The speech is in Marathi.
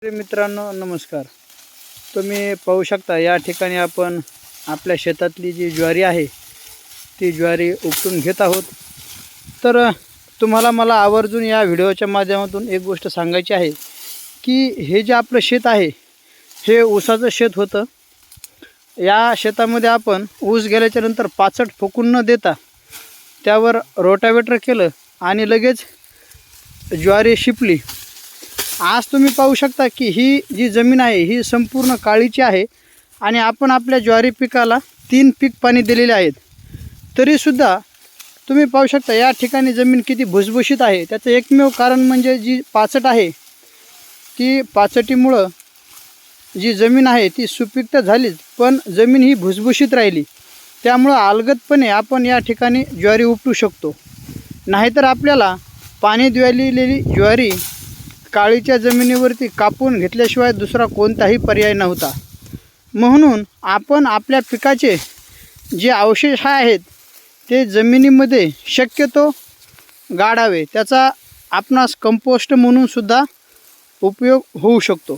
मित्रांनो नमस्कार. तुम्ही पाहू शकता या ठिकाणी आपण आपल्या शेतातली जी ज्वारी आहे ती ज्वारी उपटून घेत आहोत. तर तुम्हाला मला आवर्जून या व्हिडिओच्या माध्यमातून एक गोष्ट सांगायची आहे की हे जे आपलं शेत आहे हे ऊसाचं शेत होतं. या शेतामध्ये आपण ऊस गेल्याच्या नंतर पाचट फुकून न देता त्यावर रोटावेटर केलं आणि लगेच ज्वारी शिपली. आज तुम्ही पाहू शकता की ही जी जमीन आहे ही संपूर्ण काळीची आहे आणि आपण आपल्या ज्वारी पिकाला 3 पीक पाणी दिलेले आहेत. तरीसुद्धा तुम्ही पाहू शकता या ठिकाणी जमीन किती भुसभुशीत आहे. त्याचं एकमेव कारण म्हणजे जी पाचट आहे ती पाचटीमुळं जी जमीन आहे ती सुपीक झालीच, पण जमीन ही भुसभुशीत राहिली. त्यामुळं अलगदपणे आपण या ठिकाणी ज्वारी उपटू शकतो. नाहीतर आपल्याला पाणी द्यालेली ज्वारी काळीच्या जमिनीवरती कापून घेतल्याशिवाय दुसरा कोणताही पर्याय नव्हता. म्हणून आपण आपल्या पिकाचे जे अवशेष आहेत ते जमिनीमध्ये शक्यतो गाडावे. त्याचा आपणास कंपोस्ट म्हणून सुद्धा उपयोग होऊ शकतो.